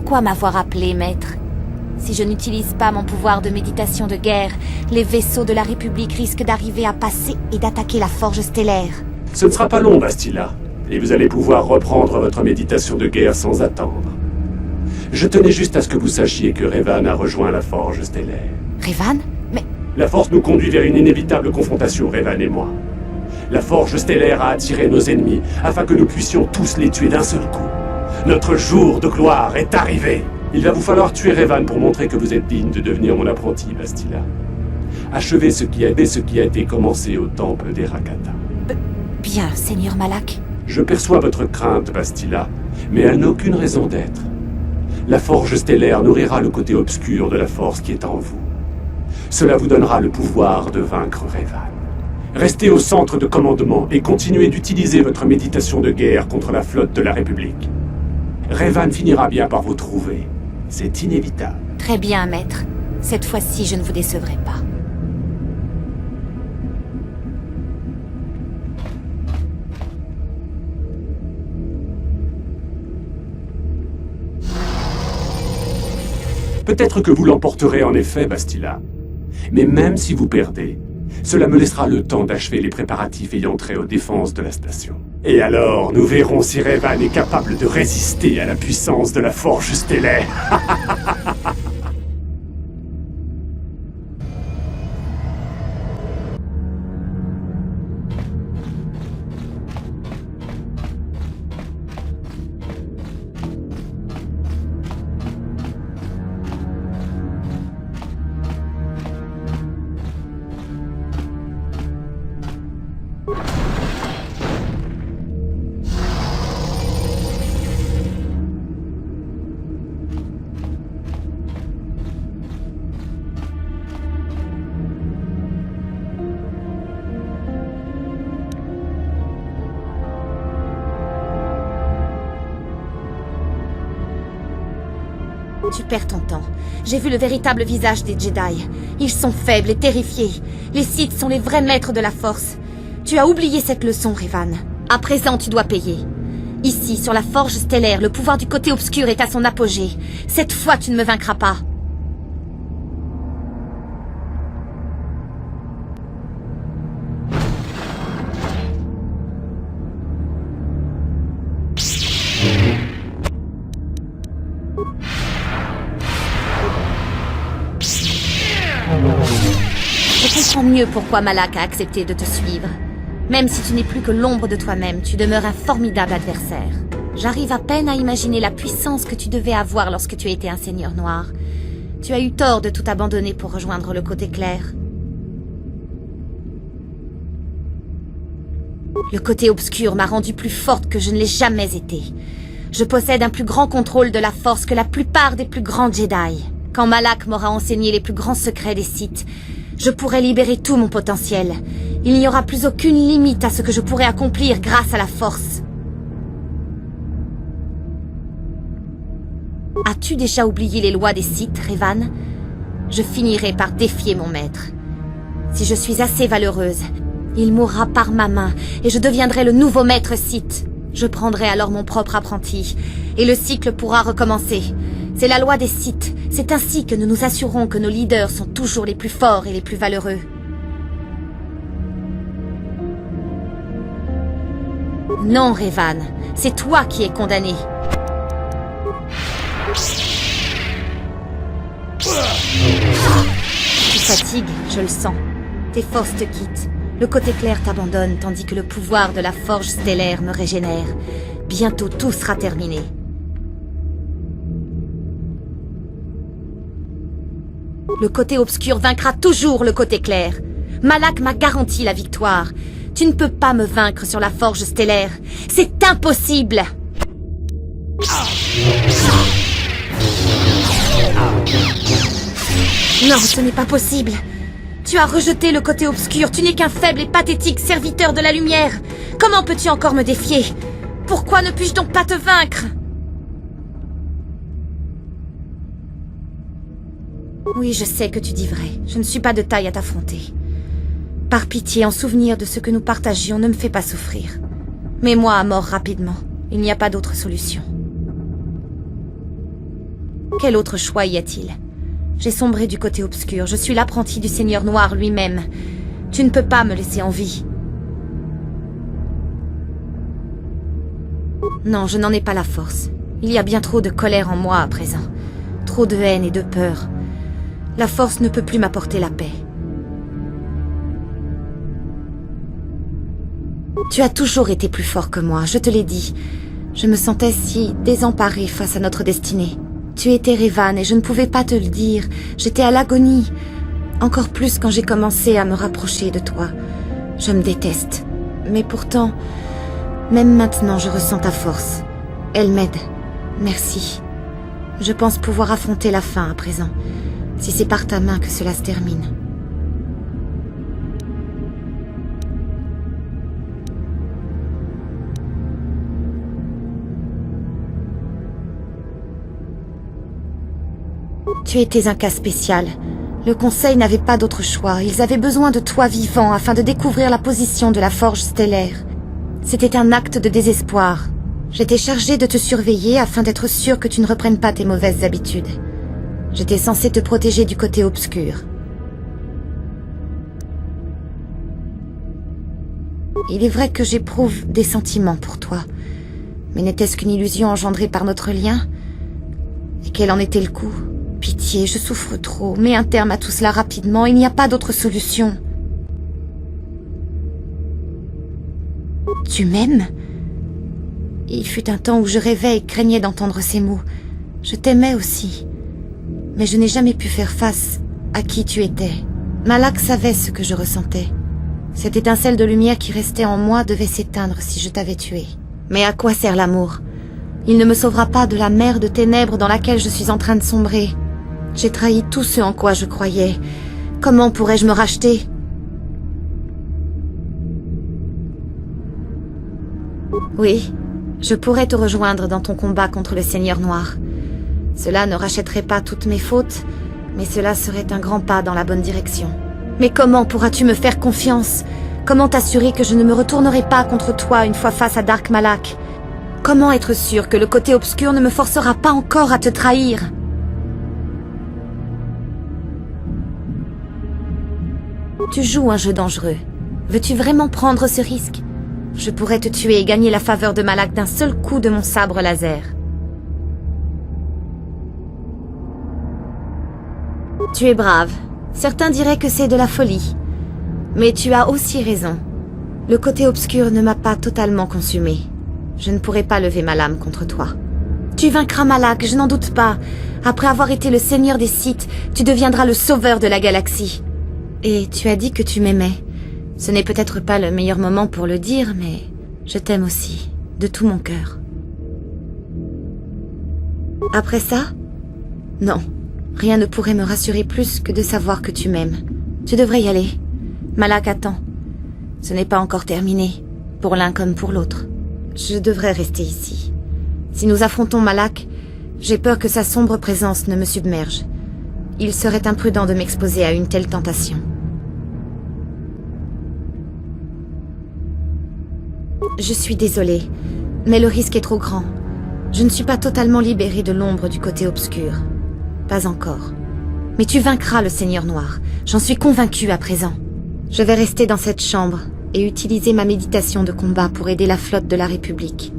Pourquoi m'avoir appelé, maître? Si je n'utilise pas mon pouvoir de méditation de guerre, les vaisseaux de la République risquent d'arriver à passer et d'attaquer la forge stellaire. Ce ne sera pas long, Bastila, et vous allez pouvoir reprendre votre méditation de guerre sans attendre. Je tenais juste à ce que vous sachiez que Revan a rejoint la forge stellaire. Revan? Mais... La force nous conduit vers une inévitable confrontation, Revan et moi. La forge stellaire a attiré nos ennemis, afin que nous puissions tous les tuer d'un seul coup. Notre jour de gloire est arrivé. Il va vous falloir tuer Revan pour montrer que vous êtes digne de devenir mon apprenti, Bastila. Achevez ce qui a été commencé au temple des Rakata. Bien, Seigneur Malak. Je perçois votre crainte, Bastila, mais elle n'a aucune raison d'être. La forge stellaire nourrira le côté obscur de la force qui est en vous. Cela vous donnera le pouvoir de vaincre Revan. Restez au centre de commandement et continuez d'utiliser votre méditation de guerre contre la flotte de la République. Revan finira bien par vous trouver. C'est inévitable. Très bien, maître. Cette fois-ci, je ne vous décevrai pas. Peut-être que vous l'emporterez en effet, Bastila. Mais même si vous perdez, cela me laissera le temps d'achever les préparatifs ayant trait aux défenses de la station. Et alors, nous verrons si Revan est capable de résister à la puissance de la forge stellaire. Tu perds ton temps. J'ai vu le véritable visage des Jedi. Ils sont faibles et terrifiés. Les Sith sont les vrais maîtres de la Force. Tu as oublié cette leçon, Revan. À présent, tu dois payer. Ici, sur la forge stellaire, le pouvoir du côté obscur est à son apogée. Cette fois, tu ne me vaincras pas. Je comprends mieux pourquoi Malak a accepté de te suivre. Même si tu n'es plus que l'ombre de toi-même, tu demeures un formidable adversaire. J'arrive à peine à imaginer la puissance que tu devais avoir lorsque tu étais un seigneur noir. Tu as eu tort de tout abandonner pour rejoindre le côté clair. Le côté obscur m'a rendue plus forte que je ne l'ai jamais été. Je possède un plus grand contrôle de la force que la plupart des plus grands Jedi. Quand Malak m'aura enseigné les plus grands secrets des Sith, je pourrai libérer tout mon potentiel. Il n'y aura plus aucune limite à ce que je pourrai accomplir grâce à la force. As-tu déjà oublié les lois des Sith, Revan? Je finirai par défier mon maître. Si je suis assez valeureuse, il mourra par ma main et je deviendrai le nouveau maître Sith. Je prendrai alors mon propre apprenti et le cycle pourra recommencer. C'est la loi des Sith. C'est ainsi que nous nous assurons que nos leaders sont toujours les plus forts et les plus valeureux. Non, Revan, c'est toi qui es condamné. Tu fatigues, je le sens. Tes forces te quittent. Le côté clair t'abandonne, tandis que le pouvoir de la forge stellaire me régénère. Bientôt tout sera terminé. Le côté obscur vaincra toujours le côté clair. Malak m'a garanti la victoire. Tu ne peux pas me vaincre sur la forge stellaire. C'est impossible! Non, ce n'est pas possible. Tu as rejeté le côté obscur. Tu n'es qu'un faible et pathétique serviteur de la lumière. Comment peux-tu encore me défier? Pourquoi ne puis-je donc pas te vaincre? Oui, je sais que tu dis vrai. Je ne suis pas de taille à t'affronter. Par pitié, en souvenir de ce que nous partagions, ne me fais pas souffrir. Mets-moi à mort rapidement. Il n'y a pas d'autre solution. Quel autre choix y a-t-il? J'ai sombré du côté obscur, je suis l'apprenti du Seigneur Noir lui-même. Tu ne peux pas me laisser en vie. Non, je n'en ai pas la force. Il y a bien trop de colère en moi à présent. Trop de haine et de peur. La force ne peut plus m'apporter la paix. Tu as toujours été plus fort que moi, je te l'ai dit. Je me sentais si désemparée face à notre destinée. Tu étais Revan et je ne pouvais pas te le dire. J'étais à l'agonie. Encore plus quand j'ai commencé à me rapprocher de toi. Je me déteste. Mais pourtant, même maintenant je ressens ta force. Elle m'aide. Merci. Je pense pouvoir affronter la fin à présent. Si c'est par ta main que cela se termine. Tu étais un cas spécial. Le Conseil n'avait pas d'autre choix. Ils avaient besoin de toi vivant afin de découvrir la position de la forge stellaire. C'était un acte de désespoir. J'étais chargée de te surveiller afin d'être sûre que tu ne reprennes pas tes mauvaises habitudes. J'étais censée te protéger du côté obscur. Il est vrai que j'éprouve des sentiments pour toi. Mais n'était-ce qu'une illusion engendrée par notre lien? Et quel en était le coût? Pitié, je souffre trop. Mets un terme à tout cela rapidement, il n'y a pas d'autre solution. Tu m'aimes? Il fut un temps où je rêvais et craignais d'entendre ces mots. Je t'aimais aussi. Mais je n'ai jamais pu faire face à qui tu étais. Malak savait ce que je ressentais. Cette étincelle de lumière qui restait en moi devait s'éteindre si je t'avais tué. Mais à quoi sert l'amour? Il ne me sauvera pas de la mer de ténèbres dans laquelle je suis en train de sombrer. J'ai trahi tout ce en quoi je croyais. Comment pourrais-je me racheter? Oui, je pourrais te rejoindre dans ton combat contre le Seigneur Noir. Cela ne rachèterait pas toutes mes fautes, mais cela serait un grand pas dans la bonne direction. Mais comment pourras-tu me faire confiance? Comment t'assurer que je ne me retournerai pas contre toi une fois face à Dark Malak? Comment être sûr que le côté obscur ne me forcera pas encore à te trahir? Tu joues un jeu dangereux. Veux-tu vraiment prendre ce risque? Je pourrais te tuer et gagner la faveur de Malak d'un seul coup de mon sabre laser. Tu es brave. Certains diraient que c'est de la folie. Mais tu as aussi raison. Le côté obscur ne m'a pas totalement consumé. Je ne pourrai pas lever ma lame contre toi. Tu vaincras Malak, je n'en doute pas. Après avoir été le seigneur des Sith, tu deviendras le sauveur de la galaxie. Et tu as dit que tu m'aimais. Ce n'est peut-être pas le meilleur moment pour le dire, mais je t'aime aussi, de tout mon cœur. Après ça? Non, rien ne pourrait me rassurer plus que de savoir que tu m'aimes. Tu devrais y aller. Malak attend. Ce n'est pas encore terminé, pour l'un comme pour l'autre. Je devrais rester ici. Si nous affrontons Malak, j'ai peur que sa sombre présence ne me submerge. Il serait imprudent de m'exposer à une telle tentation. Je suis désolée, mais le risque est trop grand. Je ne suis pas totalement libérée de l'ombre du côté obscur. Pas encore. Mais tu vaincras le Seigneur Noir. J'en suis convaincue à présent. Je vais rester dans cette chambre et utiliser ma méditation de combat pour aider la flotte de la République.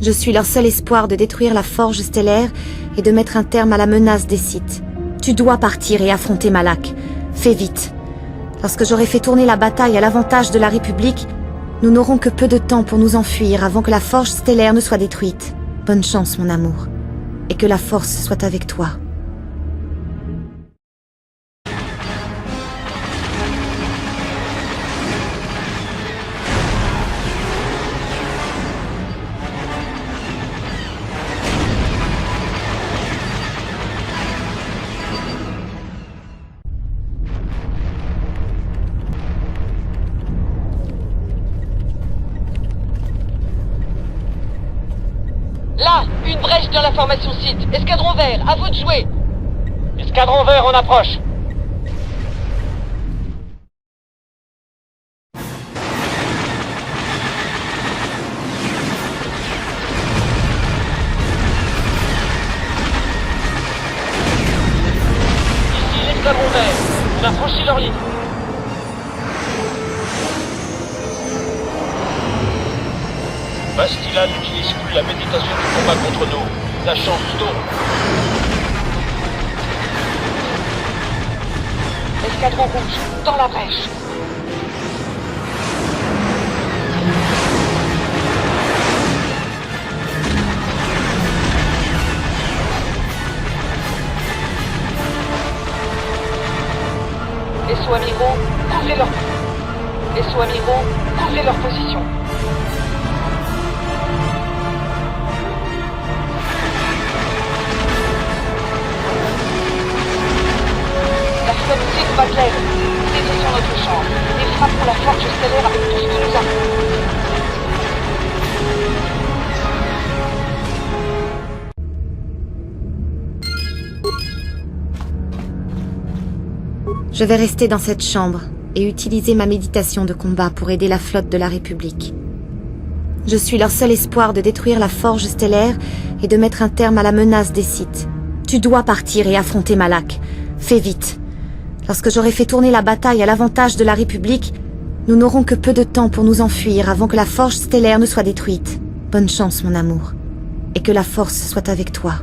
Je suis leur seul espoir de détruire la forge stellaire et de mettre un terme à la menace des Sith. Tu dois partir et affronter Malak. Fais vite. Lorsque j'aurai fait tourner la bataille à l'avantage de la République, nous n'aurons que peu de temps pour nous enfuir avant que la forge stellaire ne soit détruite. Bonne chance, mon amour. Et que la force soit avec toi. Là, une brèche dans la formation Sith. Escadron vert, à vous de jouer. Escadron vert en approche. Voici leur ligne. Bastila n'utilise plus la méditation du combat contre nous. La chance tourne. Escadron rouge, dans la brèche. Vaisseaux amiraux, couvrez leur... Vaisseaux amiraux, couvrez leur position. La flotte Sith va claire. Saisissons notre chance et frappons la forge stellaire avec tout ce que nous avons. Je vais rester dans cette chambre et utiliser ma méditation de combat pour aider la flotte de la République. Je suis leur seul espoir de détruire la forge stellaire et de mettre un terme à la menace des Sith. Tu dois partir et affronter Malak. Fais vite. Lorsque j'aurai fait tourner la bataille à l'avantage de la République, nous n'aurons que peu de temps pour nous enfuir avant que la forge stellaire ne soit détruite. Bonne chance, mon amour. Et que la force soit avec toi.